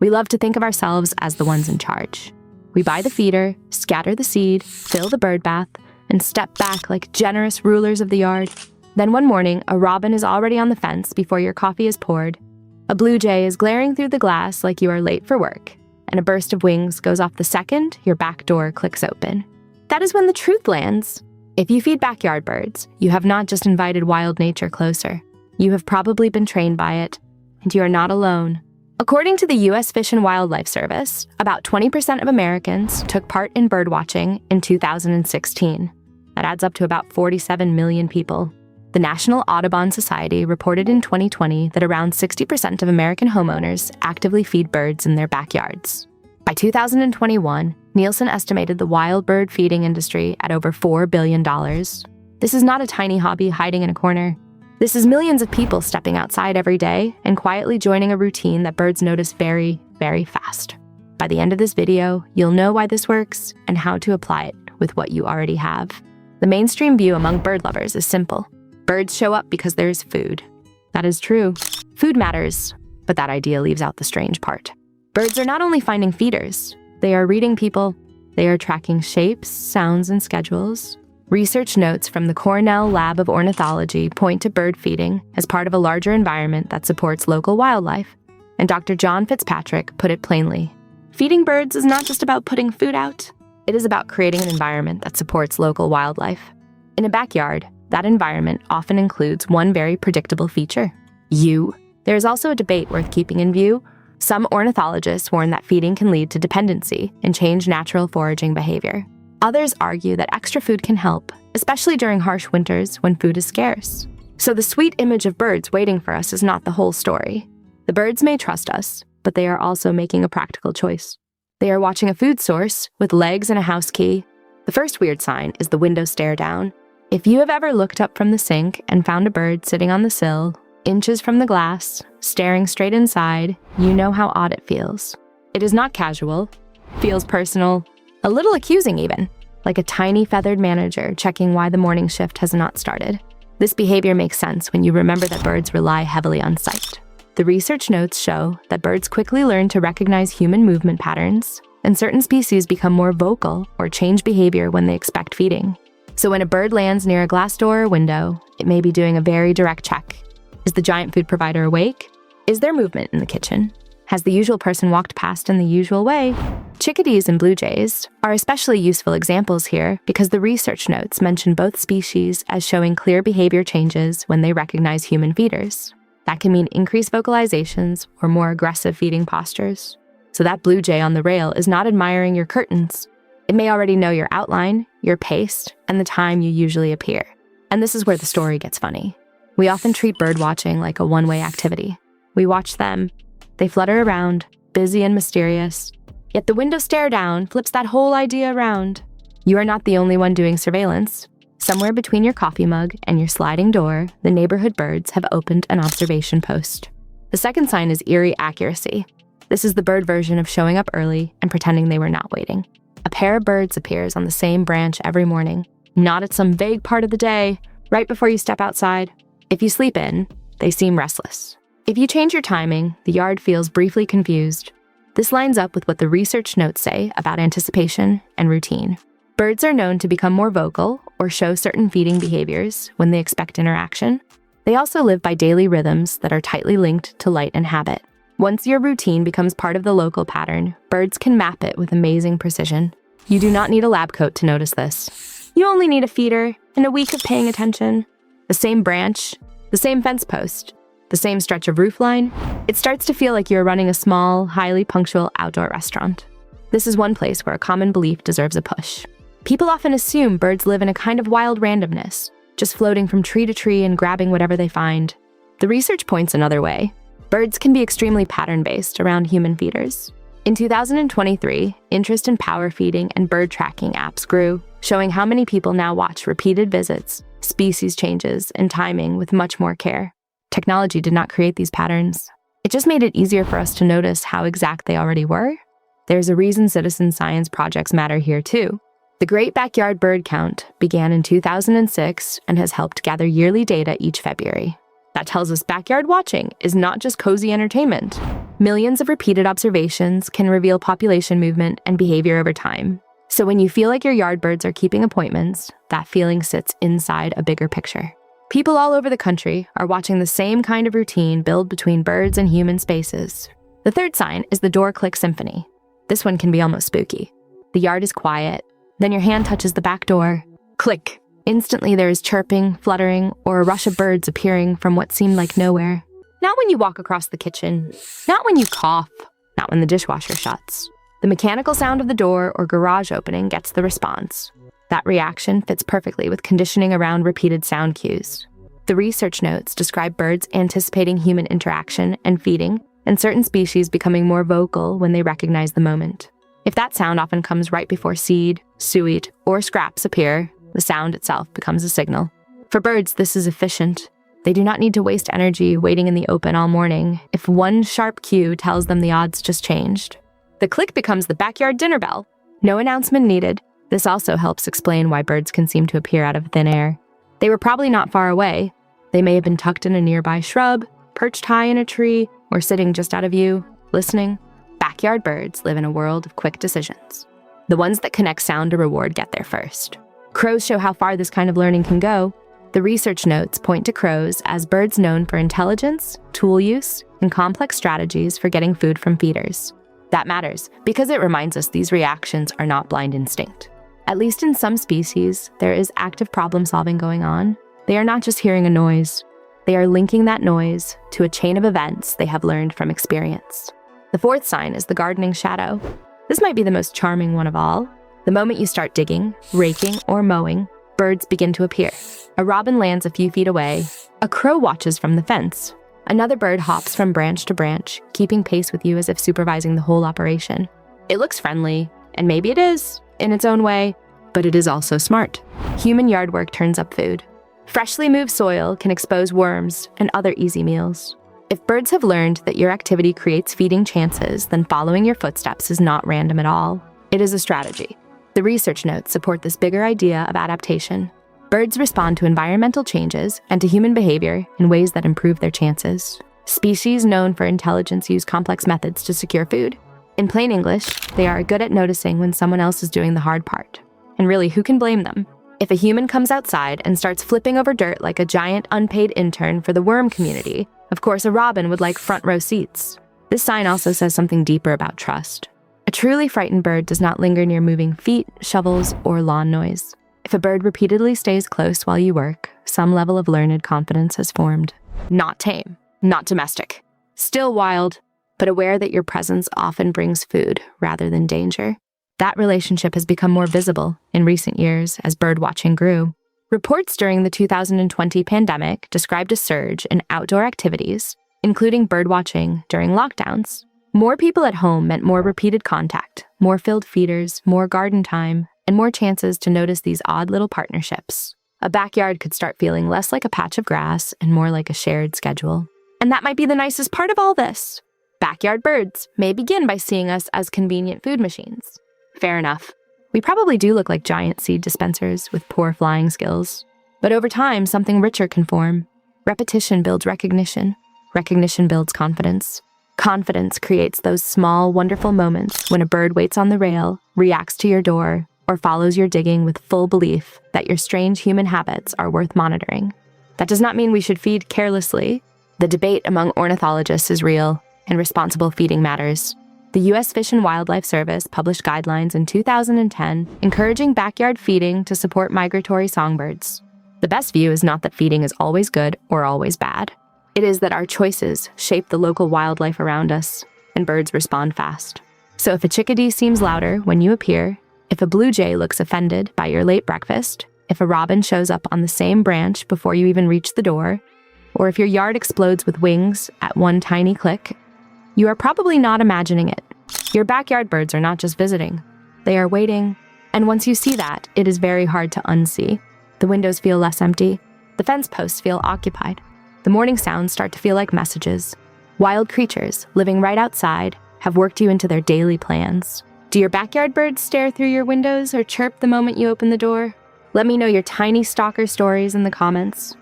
We love to think of ourselves as the ones in charge. We buy the feeder, scatter the seed, fill the bird bath, and step back like generous rulers of the yard. Then one morning, a robin is already on the fence before your coffee is poured. A blue jay is glaring through the glass like you are late for work, and a burst of wings goes off the second your back door clicks open. That is when the truth lands. If you feed backyard birds, you have not just invited wild nature closer. You have probably been trained by it, and you are not alone. According to the U.S. Fish and Wildlife Service, about 20% of Americans took part in birdwatching in 2016. That adds up to about 47 million people. The National Audubon Society reported in 2020 that around 60% of American homeowners actively feed birds in their backyards. By 2021, Nielsen estimated the wild bird feeding industry at over $4 billion. This is not a tiny hobby hiding in a corner. This is millions of people stepping outside every day and quietly joining a routine that birds notice very, very fast. By the end of this video, you'll know why this works and how to apply it with what you already have. The mainstream view among bird lovers is simple. Birds show up because there is food. That is true. Food matters, but that idea leaves out the strange part. Birds are not only finding feeders, they are reading people. They are tracking shapes, sounds, and schedules. Research notes from the Cornell Lab of Ornithology point to bird feeding as part of a larger environment that supports local wildlife. And Dr. John Fitzpatrick put it plainly. Feeding birds is not just about putting food out. It is about creating an environment that supports local wildlife. In a backyard, that environment often includes one very predictable feature: you. There is also a debate worth keeping in view. Some ornithologists warn that feeding can lead to dependency and change natural foraging behavior. Others argue that extra food can help, especially during harsh winters when food is scarce. So the sweet image of birds waiting for us is not the whole story. The birds may trust us, but they are also making a practical choice. They are watching a food source with legs and a house key. The first weird sign is the window stare down. If you have ever looked up from the sink and found a bird sitting on the sill, inches from the glass, staring straight inside, you know how odd it feels. It is not casual, feels personal, a little accusing even, like a tiny feathered manager checking why the morning shift has not started. This behavior makes sense when you remember that birds rely heavily on sight. The research notes show that birds quickly learn to recognize human movement patterns, and certain species become more vocal or change behavior when they expect feeding. So when a bird lands near a glass door or window, it may be doing a very direct check. Is the giant food provider awake? Is there movement in the kitchen? Has the usual person walked past in the usual way? Chickadees and blue jays are especially useful examples here because the research notes mention both species as showing clear behavior changes when they recognize human feeders. That can mean increased vocalizations or more aggressive feeding postures. So that blue jay on the rail is not admiring your curtains. It may already know your outline, your pace, and the time you usually appear. And this is where the story gets funny. We often treat bird watching like a one-way activity. We watch them. They flutter around, busy and mysterious. Yet the window stare down flips that whole idea around. You are not the only one doing surveillance. Somewhere between your coffee mug and your sliding door, the neighborhood birds have opened an observation post. The second sign is Eerie Accuracy. This is the bird version of showing up early and pretending they were not waiting. A pair of birds appears on the same branch every morning, not at some vague part of the day, right before you step outside. If you sleep in, they seem restless. If you change your timing, the yard feels briefly confused. This lines up with what the research notes say about anticipation and routine. Birds are known to become more vocal or show certain feeding behaviors when they expect interaction. They also live by daily rhythms that are tightly linked to light and habit. Once your routine becomes part of the local pattern, birds can map it with amazing precision. You do not need a lab coat to notice this. You only need a feeder and a week of paying attention. The same branch, the same fence post, the same stretch of roofline. It starts to feel like you're running a small, highly punctual outdoor restaurant. This is one place where a common belief deserves a push. People often assume birds live in a kind of wild randomness, just floating from tree to tree and grabbing whatever they find. The research points another way. Birds can be extremely pattern-based around human feeders. In 2023, interest in power feeding and bird tracking apps grew, showing how many people now watch repeated visits, species changes, and timing with much more care. Technology did not create these patterns. It just made it easier for us to notice how exact they already were. There's a reason citizen science projects matter here too. The Great Backyard Bird Count began in 2006 and has helped gather yearly data each February. That tells us backyard watching is not just cozy entertainment. Millions of repeated observations can reveal population movement and behavior over time. So when you feel like your yard birds are keeping appointments, that feeling sits inside a bigger picture. People all over the country are watching the same kind of routine build between birds and human spaces. The third sign is the door click symphony. This one can be almost spooky. The yard is quiet, then your hand touches the back door. Click! Instantly there is chirping, fluttering, or a rush of birds appearing from what seemed like nowhere. Not when you walk across the kitchen, not when you cough, not when the dishwasher shuts. The mechanical sound of the door or garage opening gets the response. That reaction fits perfectly with conditioning around repeated sound cues. The research notes describe birds anticipating human interaction and feeding, and certain species becoming more vocal when they recognize the moment. If that sound often comes right before seed, suet, or scraps appear, the sound itself becomes a signal. For birds, this is efficient. They do not need to waste energy waiting in the open all morning if one sharp cue tells them the odds just changed. The click becomes the backyard dinner bell. No announcement needed. This also helps explain why birds can seem to appear out of thin air. They were probably not far away. They may have been tucked in a nearby shrub, perched high in a tree, or sitting just out of view, listening. Backyard birds live in a world of quick decisions. The ones that connect sound to reward get there first. Crows show how far this kind of learning can go. The research notes point to crows as birds known for intelligence, tool use, and complex strategies for getting food from feeders. That matters because it reminds us these reactions are not blind instinct. At least in some species, there is active problem solving going on. They are not just hearing a noise. They are linking that noise to a chain of events they have learned from experience. The fourth sign is the gardening shadow. This might be the most charming one of all. The moment you start digging, raking, or mowing, birds begin to appear. A robin lands a few feet away. A crow watches from the fence. Another bird hops from branch to branch, keeping pace with you as if supervising the whole operation. It looks friendly, and maybe it is, in its own way, but it is also smart. Human yard work turns up food. Freshly moved soil can expose worms and other easy meals. If birds have learned that your activity creates feeding chances, then following your footsteps is not random at all. It is a strategy. The research notes support this bigger idea of adaptation. Birds respond to environmental changes and to human behavior in ways that improve their chances. Species known for intelligence use complex methods to secure food. In plain English, they are good at noticing when someone else is doing the hard part. And really, who can blame them? If a human comes outside and starts flipping over dirt like a giant unpaid intern for the worm community, of course a robin would like front row seats. This sign also says something deeper about trust. A truly frightened bird does not linger near moving feet, shovels, or lawn noise. If a bird repeatedly stays close while you work, some level of learned confidence has formed. Not tame, not domestic. Still wild, but aware that your presence often brings food rather than danger. That relationship has become more visible in recent years as birdwatching grew. Reports during the 2020 pandemic described a surge in outdoor activities, including birdwatching during lockdowns. More people at home meant more repeated contact, more filled feeders, more garden time, and more chances to notice these odd little partnerships. A backyard could start feeling less like a patch of grass and more like a shared schedule. And that might be the nicest part of all this. Backyard birds may begin by seeing us as convenient food machines. Fair enough. We probably do look like giant seed dispensers with poor flying skills. But over time, something richer can form. Repetition builds recognition. Recognition builds confidence. Confidence creates those small, wonderful moments when a bird waits on the rail, reacts to your door, or follows your digging with full belief that your strange human habits are worth monitoring. That does not mean we should feed carelessly. The debate among ornithologists is real, and responsible feeding matters. The U.S. Fish and Wildlife Service published guidelines in 2010 encouraging backyard feeding to support migratory songbirds. The best view is not that feeding is always good or always bad. It is that our choices shape the local wildlife around us, and birds respond fast. So if a chickadee seems louder when you appear, if a blue jay looks offended by your late breakfast, if a robin shows up on the same branch before you even reach the door, or if your yard explodes with wings at one tiny click, you are probably not imagining it. Your backyard birds are not just visiting. They are waiting, and once you see that, it is very hard to unsee. The windows feel less empty. The fence posts feel occupied. The morning sounds start to feel like messages. Wild creatures living right outside have worked you into their daily plans. Do your backyard birds stare through your windows or chirp the moment you open the door? Let me know your tiny stalker stories in the comments.